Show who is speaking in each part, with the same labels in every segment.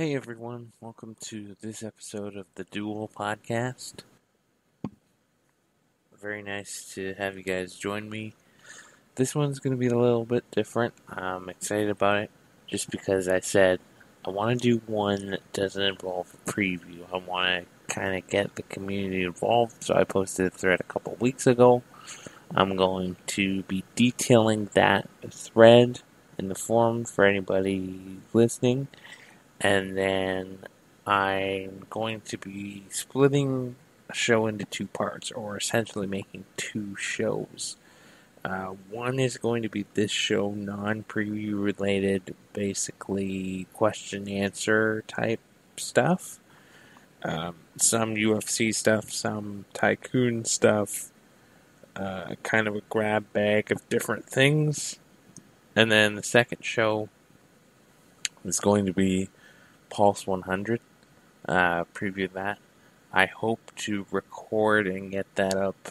Speaker 1: Hey everyone, welcome to this episode of the Duel podcast. Very nice to have you guys join me. This one's going to be a little bit different. I'm excited about it just because I said I want to do one that doesn't involve a preview. I want to kind of get the community involved, so I posted a thread a couple weeks ago. I'm going to be detailing that thread in the forum for anybody listening. And then I'm going to be splitting a show into two parts, or essentially making two shows. One is going to be this show, non-preview related, basically question-answer type stuff. Some UFC stuff, some tycoon stuff, kind of a grab bag of different things. And then the second show is going to be Pulse 100, preview that. I hope to record and get that up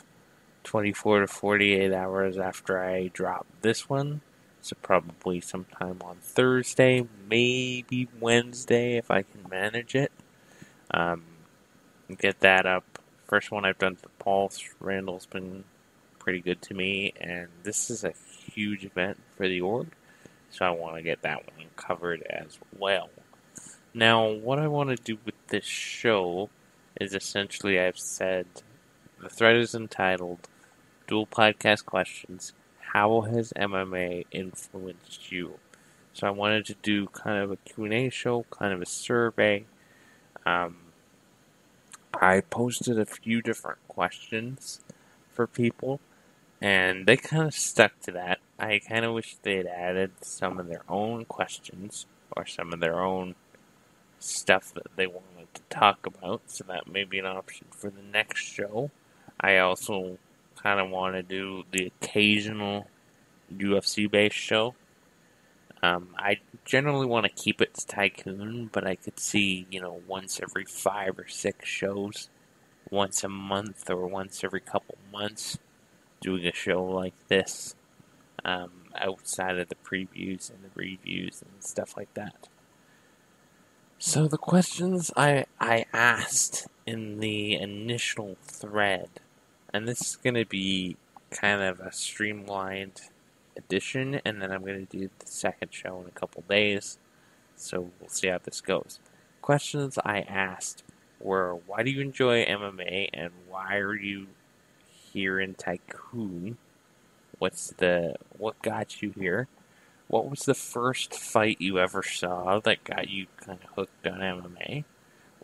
Speaker 1: 24 to 48 hours after I drop this one. So probably sometime on Thursday, maybe Wednesday if I can manage it. Get that up. First one I've done for Pulse. Randall's been pretty good to me, and this is a huge event for the org, so I want to get that one covered as well. Now, what I want to do with this show is essentially, I've said, the thread is entitled Duel Podcast Questions, How Has MMA Influenced You? So I wanted to do kind of a Q&A show, kind of a survey. I posted a few different questions for people, and they kind of stuck to that. I kind of wish they had added some of their own questions, or some of their own stuff that they wanted to talk about, so that may be an option for the next show. I also kind of want to do the occasional UFC-based show. I generally want to keep it to Tycoon, but I could see, once every 5 or 6 shows, once a month or once every couple months, doing a show like this, outside of the previews and the reviews and stuff like that. So the questions I asked in the initial thread, and this is going to be kind of a streamlined edition, and then I'm going to do the second show in a couple days, so we'll see how this goes. Questions I asked were, why do you enjoy MMA, and why are you here in Tycoon? What got you here? What was the first fight you ever saw that got you kind of hooked on MMA?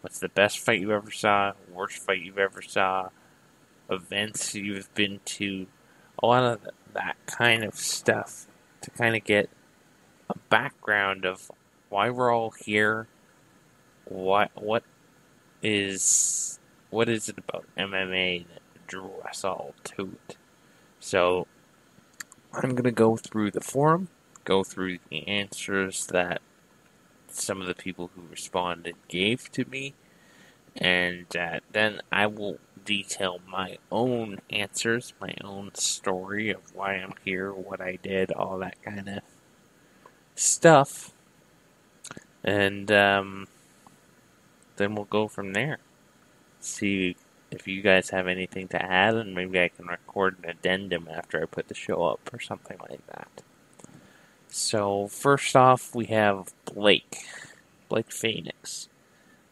Speaker 1: What's the best fight you ever saw? Worst fight you've ever saw? Events you've been to? A lot of that kind of stuff to kind of get a background of why we're all here. What is it about MMA that drew us all to it? So I'm gonna go through the forum, go through the answers that some of the people who responded gave to me, and then I will detail my own answers, my own story of why I'm here, what I did, all that kind of stuff, and then we'll go from there. See if you guys have anything to add, and maybe I can record an addendum after I put the show up or something like that. So, first off, we have Blake Phoenix.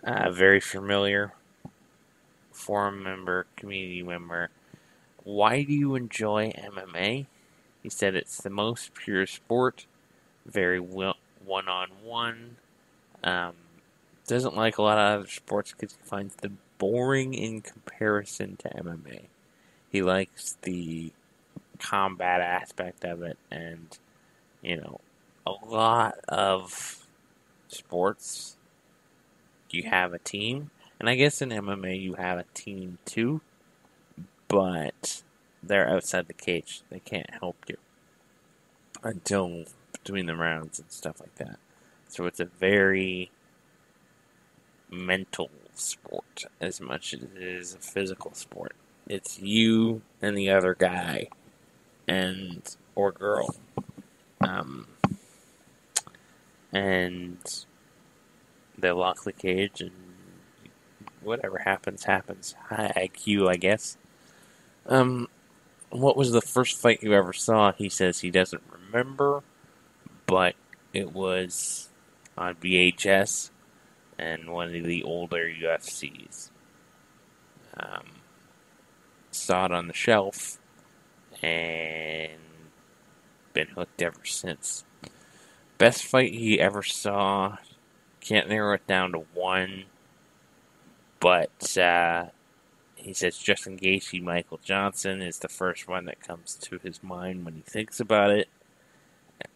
Speaker 1: Very familiar forum member, community member. Why do you enjoy MMA? He said it's the most pure sport, very one-on-one. Doesn't like a lot of other sports because he finds them boring in comparison to MMA. He likes the combat aspect of it, and a lot of sports, you have a team, and I guess in MMA you have a team too, but they're outside the cage. They can't help you until between the rounds and stuff like that. So it's a very mental sport as much as it is a physical sport. It's you and the other guy or girl. And they lock the cage, and whatever happens, happens. High IQ, I guess. Um, what was the first fight you ever saw? He says he doesn't remember, but it was on VHS and one of the older UFCs. Um, saw it on the shelf and been hooked ever since. Best fight he ever saw, can't narrow it down to one, but he says Justin Gaethje, Michael Johnson is the first one that comes to his mind when he thinks about it.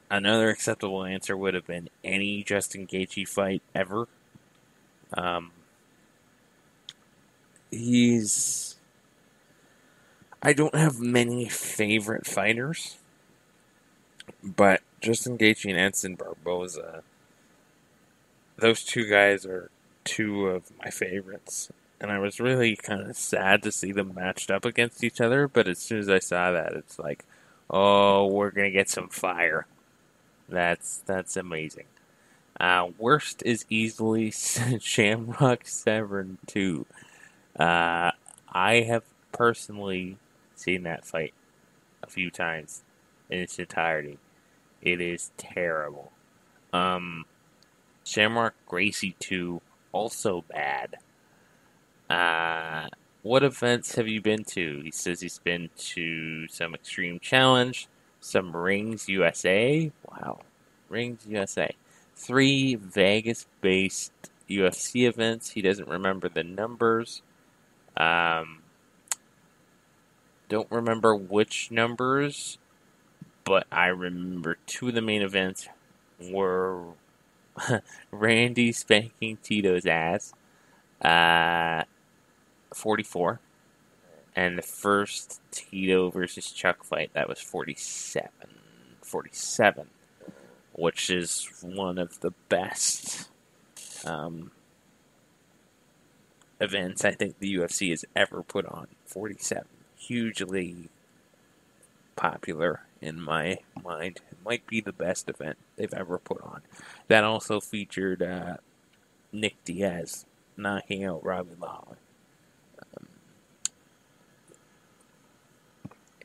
Speaker 1: Another acceptable answer would have been any Justin Gaethje fight ever. I don't have many favorite fighters, but Justin Gaethje and Edson Barboza, those two guys are two of my favorites. And I was really kind of sad to see them matched up against each other, but as soon as I saw that, it's like, oh, we're going to get some fire. That's amazing. Worst is easily Shamrock Severn 2. I have personally seen that fight a few times in its entirety. It is terrible. Shamrock Gracie 2, also bad. What events have you been to? He says he's been to some Extreme Challenge, some Rings USA. Wow. Rings USA. 3 Vegas-based UFC events. He doesn't remember the numbers. Don't remember which numbers, but I remember 2 of the main events were Randy spanking Tito's ass, 44, and the first Tito versus Chuck fight, that was 47, which is one of the best events I think the UFC has ever put on. 47. Hugely popular in my mind. It might be the best event they've ever put on. That also featured Nick Diaz knocking out Robbie Lawler.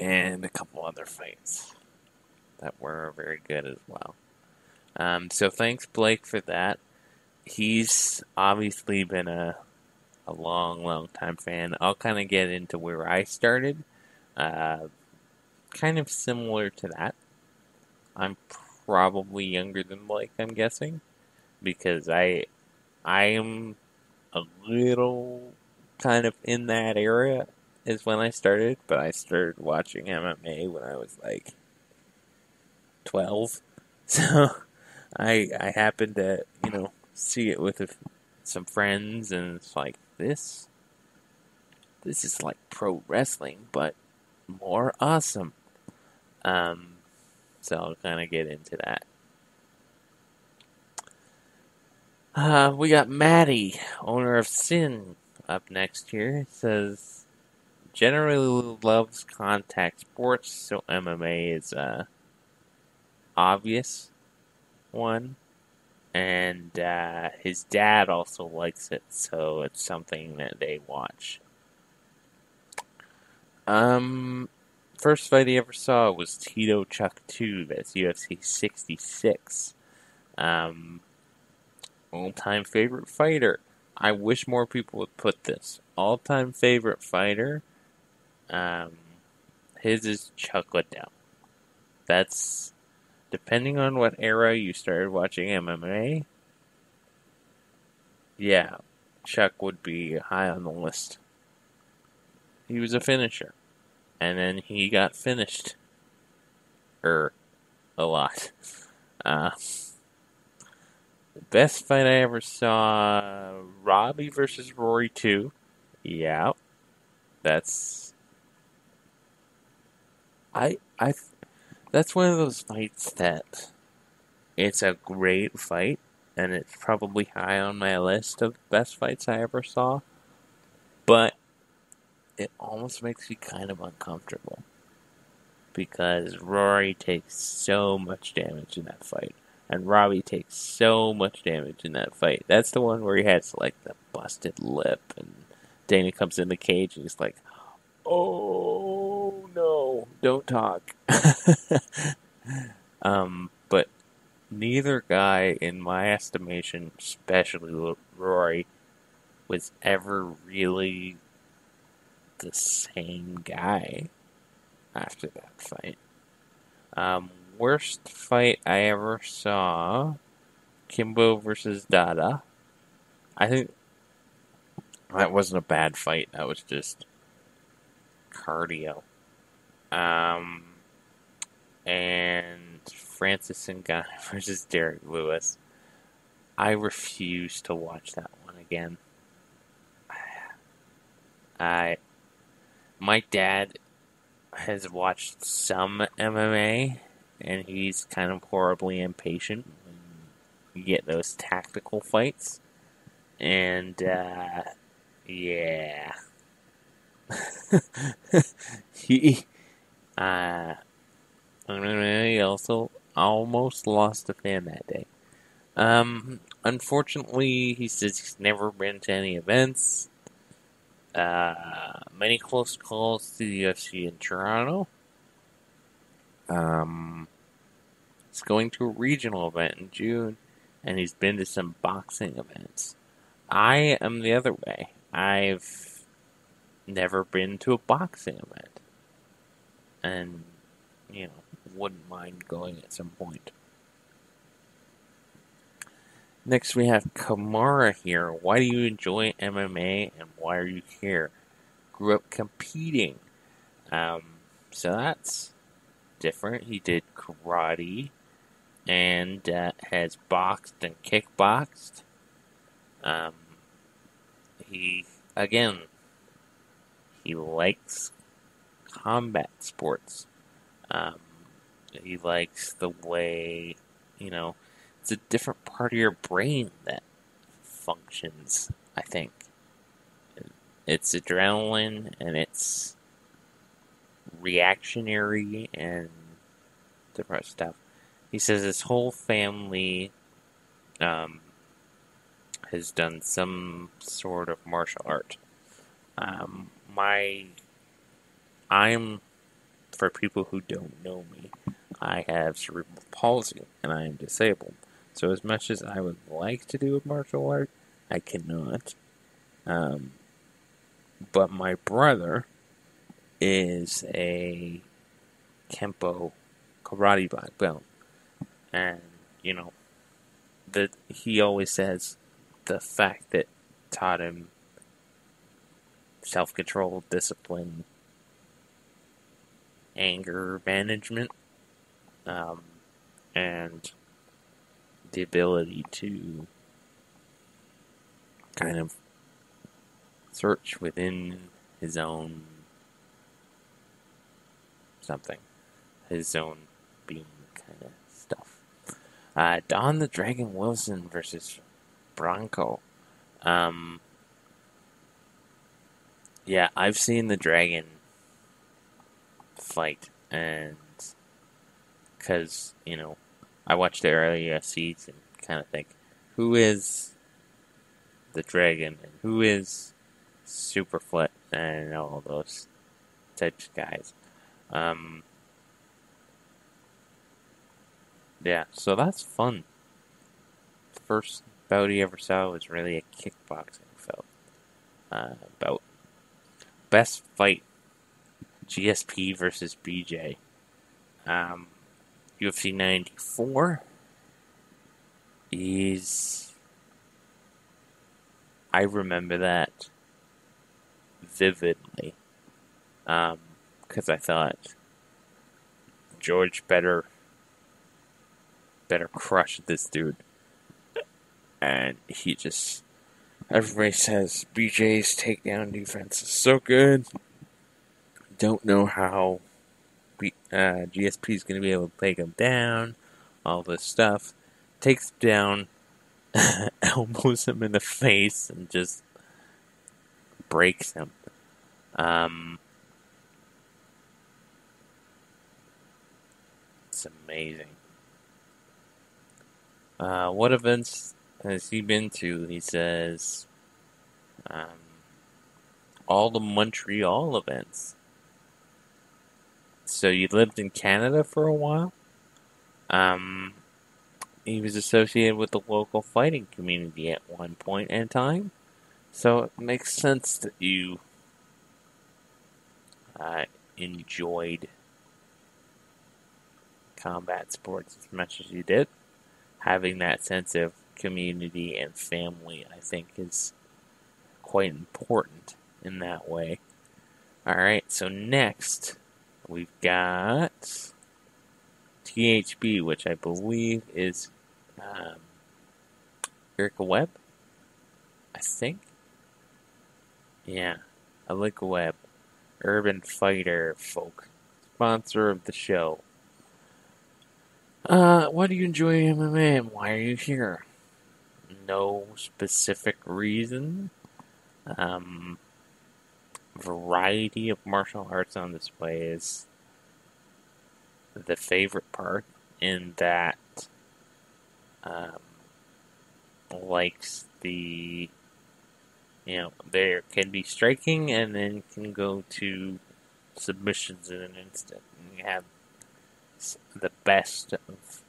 Speaker 1: And a couple other fights that were very good as well. So thanks, Blake, for that. He's obviously been a long time fan. I'll kind of get into where I started. Kind of similar to that. I'm probably younger than Blake, I'm guessing, because I am a little kind of in that area is when I started, but I started watching MMA when I was like 12. So I happened to, see it with some friends, and it's like, this is like pro wrestling, but more awesome. So I'll kind of get into that. We got Maddie, owner of Sin, up next here. It says, generally loves contact sports, so MMA is a obvious one. And his dad also likes it, so it's something that they watch. First fight he ever saw was Tito Chuck 2. That's UFC 66. All-time favorite fighter. I wish more people would put this. All-time favorite fighter. His is Chuck Liddell. That's depending on what era you started watching MMA. Yeah, Chuck would be high on the list. He was a finisher. And then he got finished. A lot. The best fight I ever saw, Robbie versus Rory 2. Yeah. That's one of those fights that it's a great fight, and it's probably high on my list of best fights I ever saw. But it almost makes me kind of uncomfortable because Rory takes so much damage in that fight. And Robbie takes so much damage in that fight. That's the one where he has like the busted lip, and Dana comes in the cage and he's like, "Oh no, don't talk." But neither guy, in my estimation, especially Rory, was ever really the same guy after that fight. Worst fight I ever saw, Kimbo versus Dada. I think that wasn't a bad fight. That was just cardio. And Francis Ngannou versus Derek Lewis. I refuse to watch that one again. My dad has watched some MMA, and he's kind of horribly impatient when you get those tactical fights. And, yeah. he also almost lost a fan that day. Unfortunately, he says he's never been to any events. Many close calls to the UFC in Toronto. He's going to a regional event in June, and he's been to some boxing events. I am the other way. I've never been to a boxing event, and, wouldn't mind going at some point. Next, we have Kamara here. Why do you enjoy MMA, and why are you here? Grew up competing. So that's different. He did karate, and has boxed and kickboxed. He likes combat sports. He likes the way, it's a different part of your brain that functions, I think. It's adrenaline, and it's reactionary and different stuff. He says his whole family has done some sort of martial art. For people who don't know me, I have cerebral palsy, and I am disabled. So as much as I would like to do a martial art, I cannot. But my brother is a Kempo karate black belt. And, he always says the fact that taught him self-control, discipline, anger management, and the ability to kind of search within his own something, his own being kind of stuff. Don the Dragon Wilson versus Bronco. Yeah, I've seen the Dragon fight, and because, I watched the early UFCs and kind of think, who is the Dragon and who is Superfoot and all those types of guys. Yeah, so that's fun. The first bout he ever saw was really a kickboxing bout. Best fight, GSP versus BJ. UFC 94 I remember that vividly. Because I thought George better crush this dude. And everybody says BJ's takedown defense is so good. Don't know how GSP is going to be able to take him down. All this stuff. Takes him down, elbows him in the face, and just breaks him. It's amazing. What events has he been to? He says, um, all the Montreal events. So you lived in Canada for a while? Um, he was associated with the local fighting community at one point in time. So it makes sense that you enjoyed combat sports as much as you did. Having that sense of community and family, I think, is quite important in that way. Alright, so next we've got THB, which I believe is Erica Webb, I think. Yeah, Erica Webb, Urban Fighter Folk, sponsor of the show. Why do you enjoy MMA and why are you here? No specific reason. Variety of martial arts on display is the favorite part, in that likes the, there can be striking and then can go to submissions in an instant. And you have the best of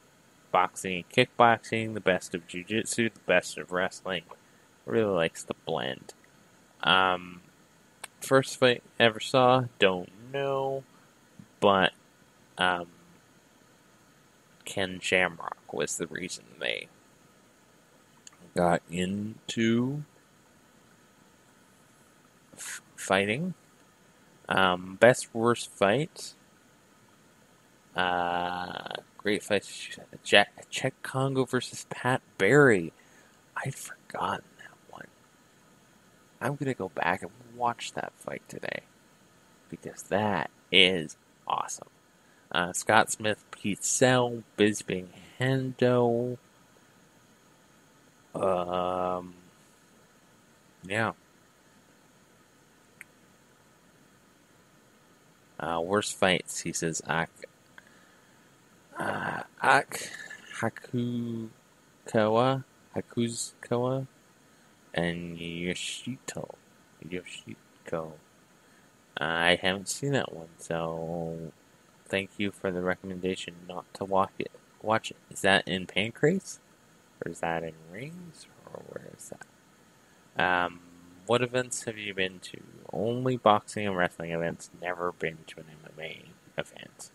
Speaker 1: boxing and kickboxing, the best of jiu-jitsu, the best of wrestling. Really likes the blend. First fight ever saw, don't know, but Ken Shamrock was the reason they got into fighting. Best worst fight. Great fight. Czech Congo versus Pat Barry. I'd forgotten that one. I'm gonna go back and watch that fight today, because that is awesome. Scott Smith, Pete Sell, Bisping Hendo. Yeah. Worst fights, he says, Hakukoa, and Yoshiko. I haven't seen that one, so thank you for the recommendation not to watch it. Is that in Pancrase? Or is that in Rings? Or where is that? What events have you been to? Only boxing and wrestling events. Never been to an MMA event.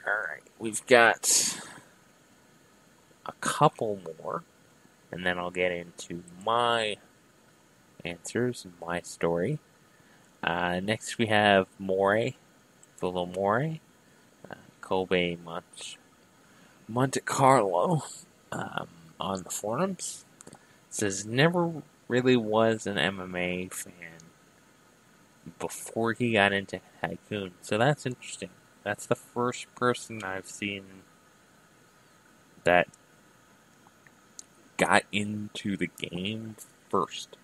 Speaker 1: Alright, we've got a couple more, and then I'll get into my answers and my story. Next we have Villa More, Kobe Monte Carlo, on the forums. It says, never really was an MMA fan before he got into Tycoon. So that's interesting. That's the first person I've seen that got into the game first.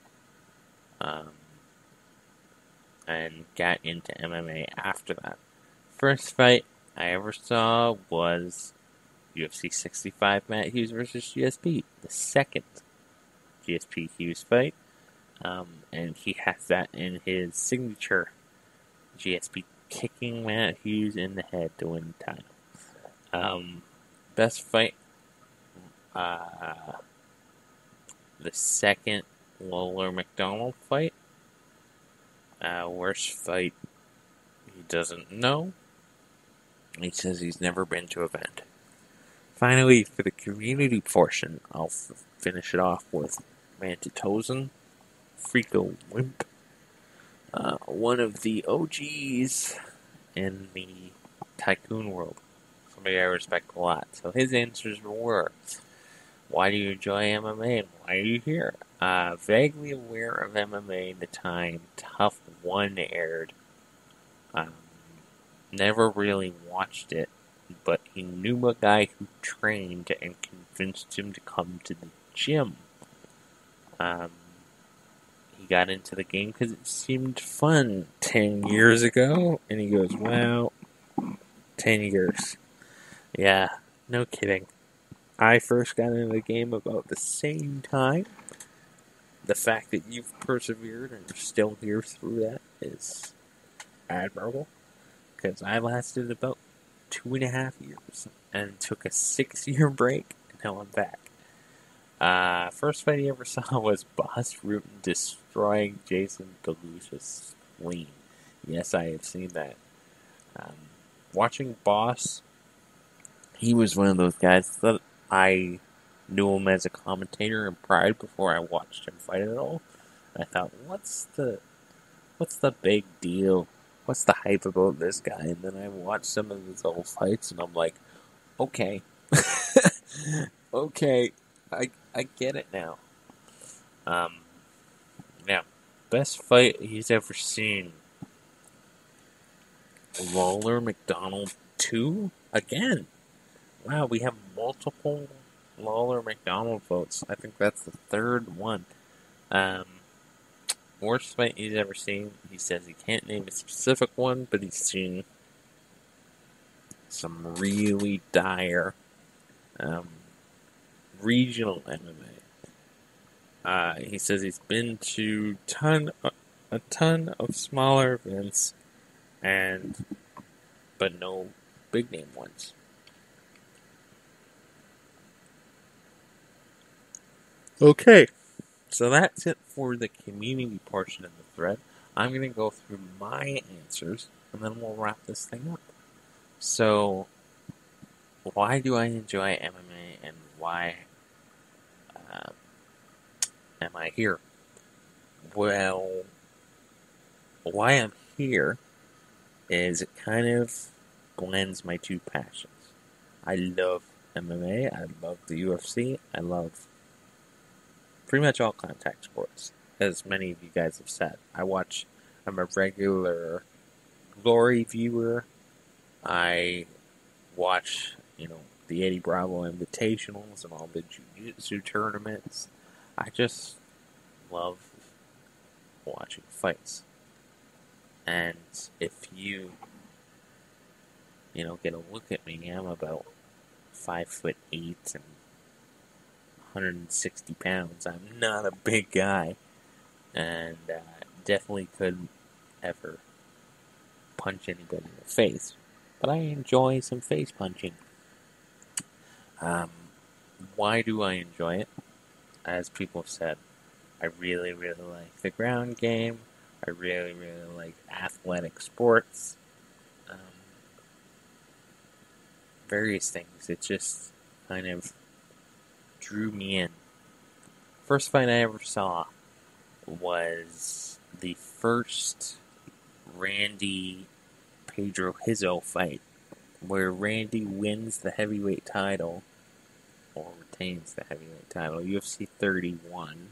Speaker 1: And got into MMA after that. First fight I ever saw was UFC 65 Matt Hughes versus GSP. The second GSP Hughes fight. And he has that in his signature. GSP kicking Matt Hughes in the head to win the title. Best fight. The second Lawler McDonald fight. Worst fight, he doesn't know. He says he's never been to an event. Finally, for the community portion, I'll finish it off with Mantitozen, Freako Wimp, one of the OGs in the Tycoon world. Somebody I respect a lot. So his answers were, why do you enjoy MMA and why are you here? Vaguely aware of MMA the time Tough 1 aired. Never really watched it, but he knew a guy who trained and convinced him to come to the gym. He got into the game because it seemed fun 10 years ago, and he goes, wow, 10 years. Yeah, no kidding. I first got into the game about the same time. The fact that you've persevered and you're still here through that is admirable. Because I lasted about 2.5 years and took a 6-year break, and now I'm back. First fight I ever saw was Boss Rutan destroying Jason Galusha's spleen. Yes, I have seen that. Watching Boss, he was one of those guys that I knew him as a commentator in Pride before I watched him fight at all. I thought, what's the big deal? What's the hype about this guy? And then I watched some of his old fights, and I'm like, okay, okay, I get it now. Now, best fight he's ever seen. Lawler McDonald 2 again. Wow, we have multiple Lawler McDonald votes. I think that's the third one. Worst fight he's ever seen. He says he can't name a specific one, but he's seen some really dire regional MMA. He says he's been to a ton of smaller events, but no big name ones. Okay, so that's it for the community portion of the thread. I'm going to go through my answers, and then we'll wrap this thing up. So, why do I enjoy MMA, and why am I here? Well, why I'm here is it kind of blends my two passions. I love MMA, I love the UFC, I love pretty much all contact sports, as many of you guys have said. I'm a regular Glory viewer. I watch, the Eddie Bravo Invitationals and all the Jiu-Jitsu tournaments. I just love watching fights. And if you, get a look at me, I'm about 5'8" and 160 pounds. I'm not a big guy, and definitely couldn't ever punch anybody in the face. But I enjoy some face punching. Why do I enjoy it? As people have said, I really, really like the ground game. I really, really like athletic sports. Various things. It just kind of drew me in. First fight I ever saw was the first Randy Pedro Hizzo fight, where Randy wins the heavyweight title, or retains the heavyweight title, UFC 31,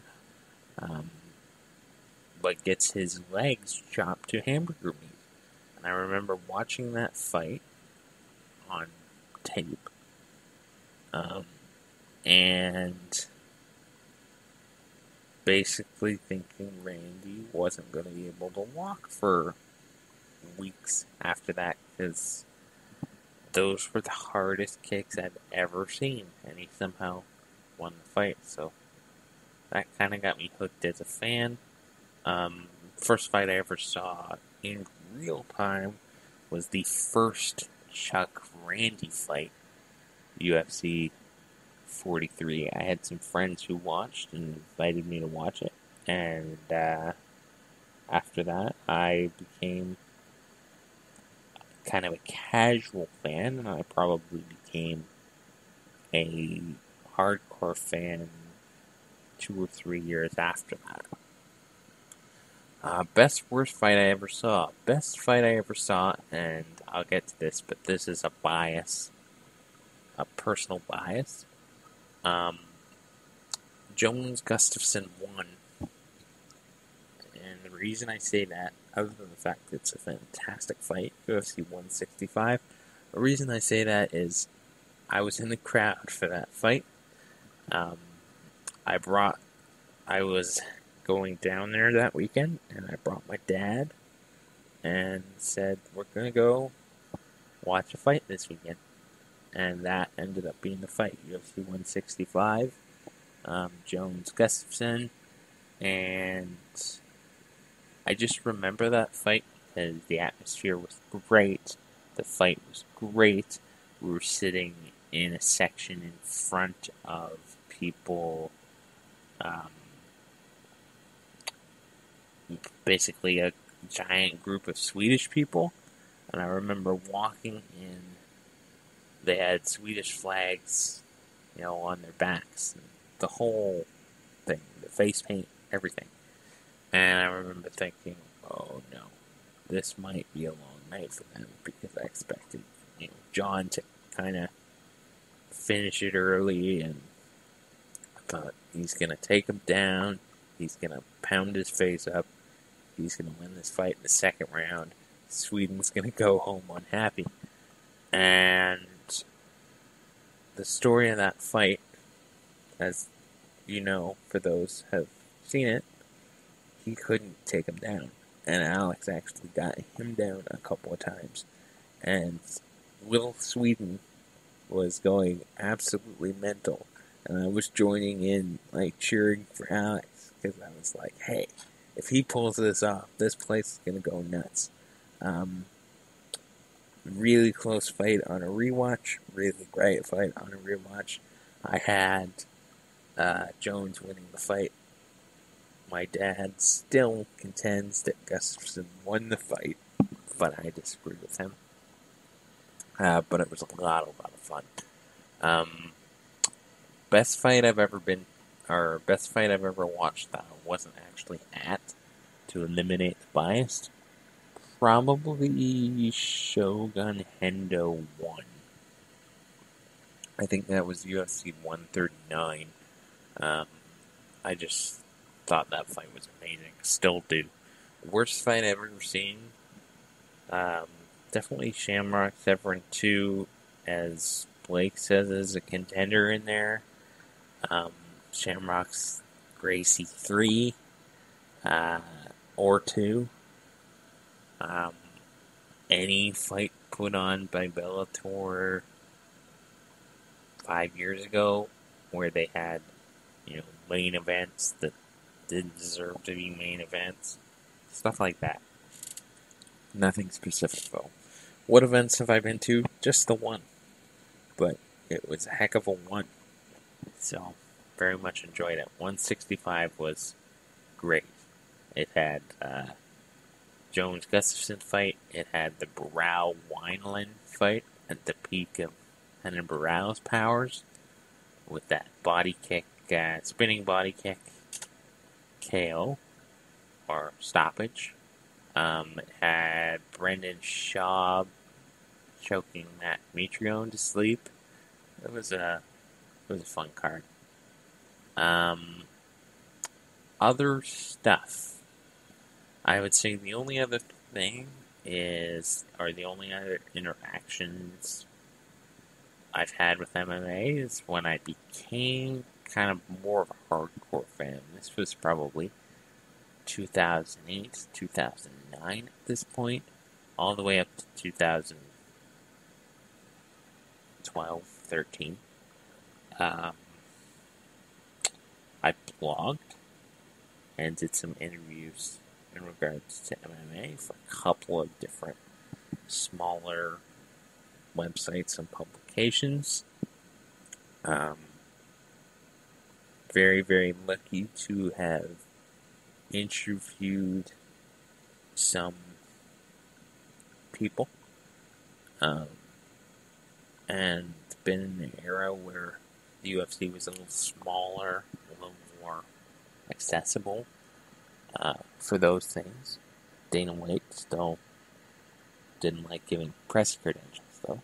Speaker 1: but gets his legs chopped to hamburger meat. And I remember watching that fight on tape, and basically thinking Randy wasn't going to be able to walk for weeks after that, because those were the hardest kicks I've ever seen, and he somehow won the fight. So that kind of got me hooked as a fan. First fight I ever saw in real time was the first Chuck Randy fight, UFC 43. I had some friends who watched and invited me to watch it, and after that I became kind of a casual fan, and I probably became a hardcore fan 2 or 3 years after that. Best worst fight I ever saw. Best fight I ever saw, and I'll get to this, but this is a bias, a personal bias. Jones Gustafson won. And the reason I say that, other than the fact that it's a fantastic fight, UFC 165, the reason I say that is I was in the crowd for that fight. I was going down there that weekend, and I brought my dad and said, we're going to go watch a fight this weekend. and that ended up being the fight. UFC 165, Jones Gustafson, and I just remember that fight because the atmosphere was great, the fight was great. We were sitting in a section in front of people, basically a giant group of Swedish people, and I remember walking in. They had Swedish flags, on their backs, and the whole thing, the face paint, everything. And I remember thinking, oh no, this might be a long night for them, because I expected, John to kind of finish it early, and I thought he's going to take him down, he's going to pound his face up, he's going to win this fight in the second round, Sweden's going to go home unhappy. And the story of that fight, as for those who have seen it, he couldn't take him down. And Alex actually got him down a couple of times. And Will Sweden was going absolutely mental. And I was joining in, cheering for Alex. Because I was like, hey, if he pulls this off, this place is going to go nuts. Really close fight on a rewatch. Really great fight on a rewatch. I had Jones winning the fight. My dad still contends that Gustafson won the fight, but I disagree with him. But it was a lot of fun. Best fight I've ever watched that I wasn't actually at, to eliminate the bias. Probably Shogun Hendo 1. I think that was UFC 139. I just thought that fight was amazing. Still do. Worst fight I've ever seen? Definitely Shamrock Severin 2, as Blake says, is a contender in there. Shamrock's Gracie 3, or 2. Any fight put on by Bellator 5 years ago, where they had, main events that didn't deserve to be main events. Stuff like that. Nothing specific, though. What events have I been to? Just the one. But it was a heck of a one. So, very much enjoyed it. 165 was great. It had Jones Gustafson fight. It had the Barao Wineland fight at the peak of Henan Barao's powers, with that body kick, spinning body kick, KO, or stoppage. It had Brendan Schaub choking Matt Mitrione to sleep. It was a fun card. Other stuff. I would say the only other thing the only other interactions I've had with MMA is when I became kind of more of a hardcore fan. This was probably 2008, 2009 at this point, all the way up to 2012, 13. I blogged and did some interviews in regards to MMA for a couple of different smaller websites and publications. Very, very lucky to have interviewed some people, and been in an era where the UFC was a little smaller, a little more accessible for those things. Dana White still didn't like giving press credentials, though.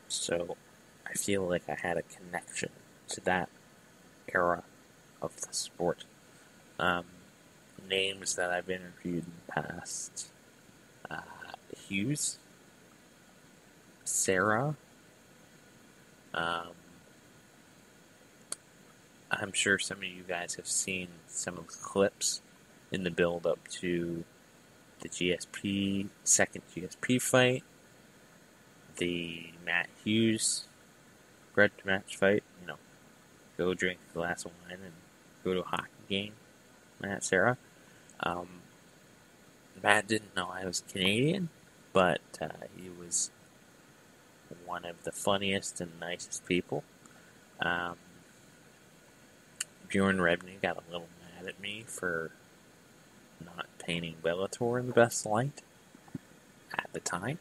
Speaker 1: So I feel like I had a connection to that era of the sport. Names that I've interviewed in the past: Hughes, Sarah. I'm sure some of you guys have seen some of the clips in the build-up to the second GSP fight. the Matt Hughes grudge match fight. Go drink a glass of wine and go to a hockey game. Matt, Sarah. Matt didn't know I was Canadian, but he was one of the funniest and nicest people. Bjorn Rebney got a little mad at me for not painting Bellator in the best light at the time.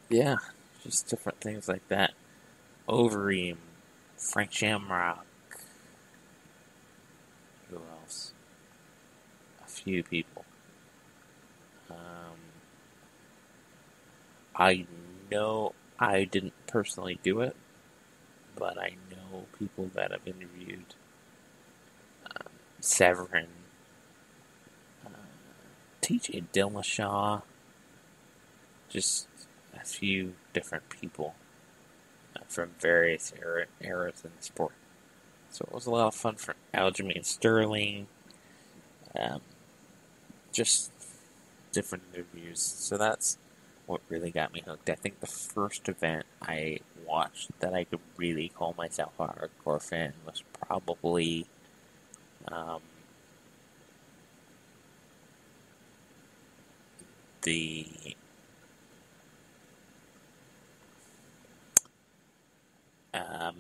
Speaker 1: Yeah, just different things like that. Overeem, Frank Shamrock. Who else? A few people. I know I didn't personally do it, but I know people that have interviewed Severin, TJ Dillashaw, just a few different people from various eras in the sport. So it was a lot of fun for Aljamain Sterling, just different interviews. So that's what really got me hooked. I think the first event I watched that I could really call myself a hardcore fan was probably the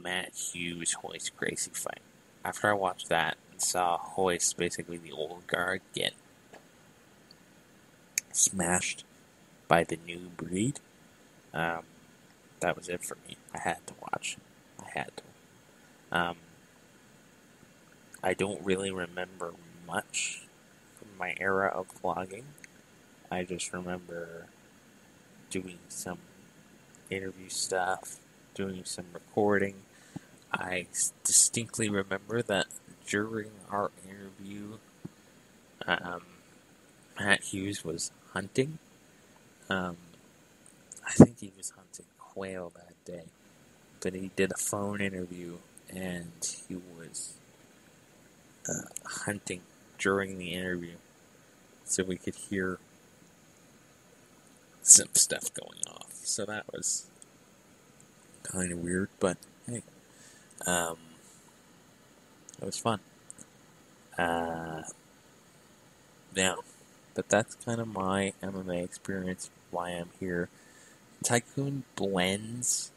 Speaker 1: Matt Hughes Royce Gracie fight. After I watched that and saw Royce, basically the old guard, get smashed by the new breed, that was it for me. I had to watch. I had to. I don't really remember much from my era of vlogging. I just remember doing some interview stuff, doing some recording. I distinctly remember that during our interview, Matt Hughes was hunting. I think he was hunting quail that day, but he did a phone interview and he was hunting during the interview, so we could hear some stuff going off. So that was kind of weird, but hey, it was fun. Yeah, but that's kind of my MMA experience, why I'm here. Tycoon blends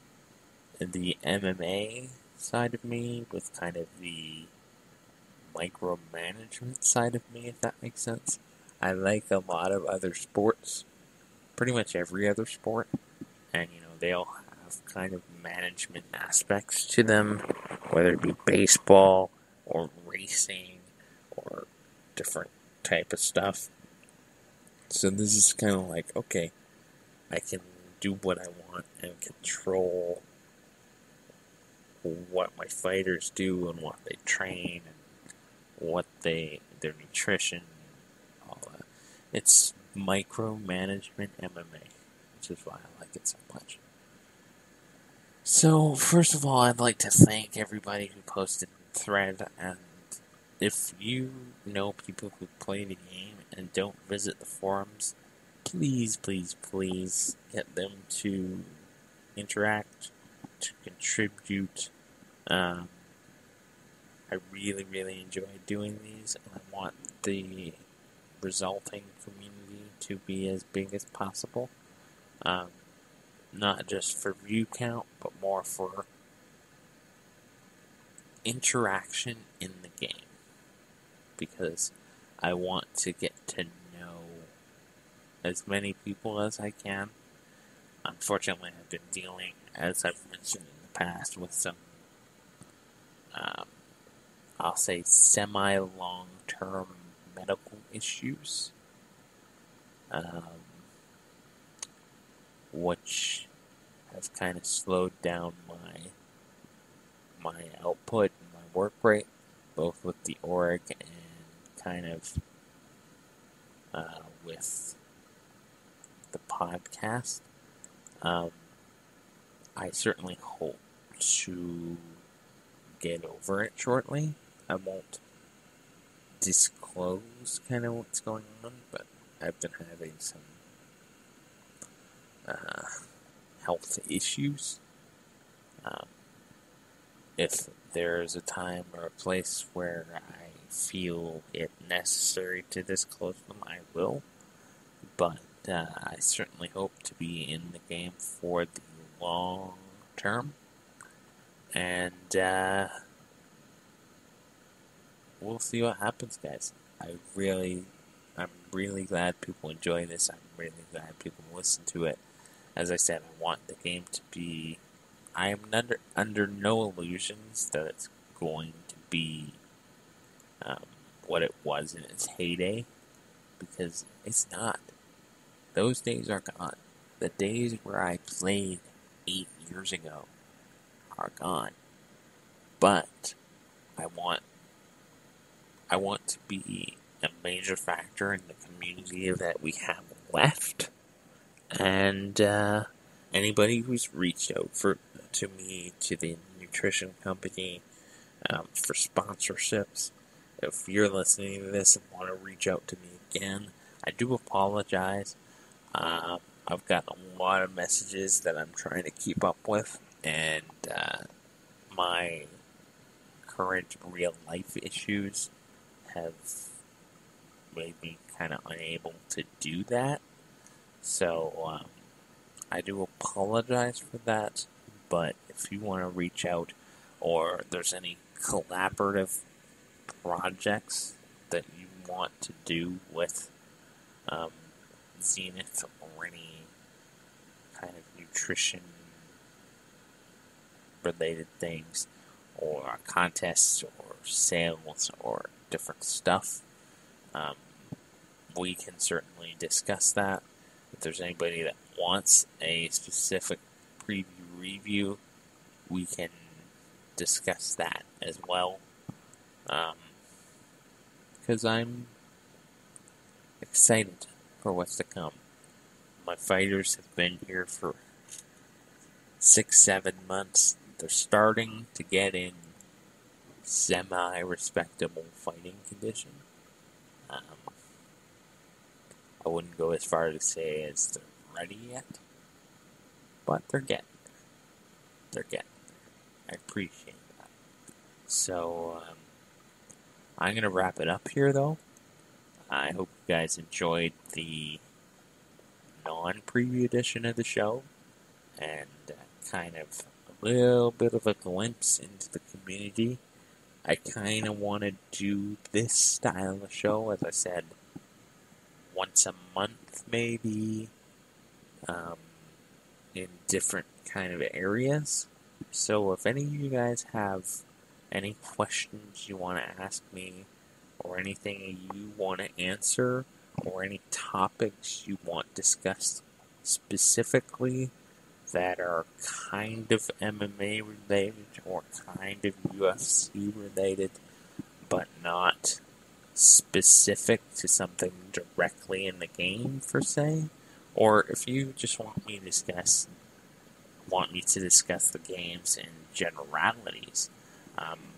Speaker 1: the MMA side of me with kind of the micromanagement side of me, if that makes sense. I like a lot of other sports, pretty much every other sport, and they all have kind of management aspects to them, whether it be baseball or racing or different type of stuff. So this is kind of like, okay, I can do what I want and control what my fighters do and what they train and what their nutrition, all that. It's micromanagement MMA, which is why I like it so much. So, first of all, I'd like to thank everybody who posted the thread, and if you know people who play the game and don't visit the forums, please, please, please get them to interact, to contribute. I really, really enjoy doing these, and I want the resulting community to be as big as possible. Not just for view count, but more for interaction in the game. Because I want to get to know as many people as I can. Unfortunately, I've been dealing, as I've mentioned in the past, with some, I'll say, semi-long-term medical issues, which have kind of slowed down my output and my work rate, both with the org and kind of with the podcast. I certainly hope to get over it shortly. I won't disclose kind of what's going on, but I've been having some health issues. If there's a time or a place where I feel it necessary to disclose them, I will. But I certainly hope to be in the game for the long term. And we'll see what happens, guys. I'm really glad people enjoy this. I'm really glad people listen to it. As I said, I want the game to be... I am under no illusions that it's going to be what it was in its heyday, because it's not. Those days are gone. The days where I played 8 years ago are gone. But I want to be a major factor in the community that we have left. And anybody who's reached out to me, to the nutrition company, for sponsorships, if you're listening to this and want to reach out to me again, I do apologize. I've got a lot of messages that I'm trying to keep up with, and my current real life issues have made me kind of unable to do that. So I do apologize for that, but if you want to reach out, or there's any collaborative projects that you want to do with Zenith, or any kind of nutrition related things, or contests, or sales, or different stuff, we can certainly discuss that. If there's anybody that wants a specific preview review, we can discuss that as well. Because I'm excited for what's to come. My fighters have been here for 6-7 months. They're starting to get in semi-respectable fighting condition. I wouldn't go as far as to say as they're ready yet, but they're getting there. They're getting there. I appreciate that. So, I'm going to wrap it up here, though. I hope you guys enjoyed the non-preview edition of the show, and kind of a little bit of a glimpse into the community. I kind of want to do this style of show, as I said, once a month, maybe, in different kind of areas. So if any of you guys have any questions you want to ask me, or anything you want to answer, or any topics you want discussed specifically that are kind of MMA related, or kind of UFC related, but not specific to something directly in the game, per se, or if you just want me to discuss the games in generalities,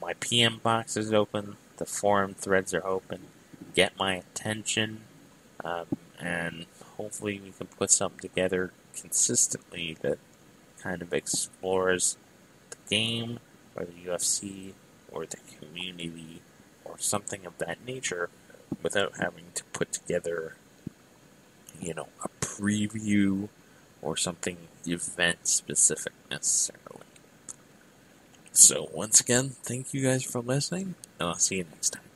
Speaker 1: my PM box is open, the forum threads are open. Get my attention, and hopefully we can put something together consistently that kind of explores the game, or the UFC, or the community, or something of that nature, without having to put together, a preview or something event specific necessarily. So once again, thank you guys for listening, and I'll see you next time.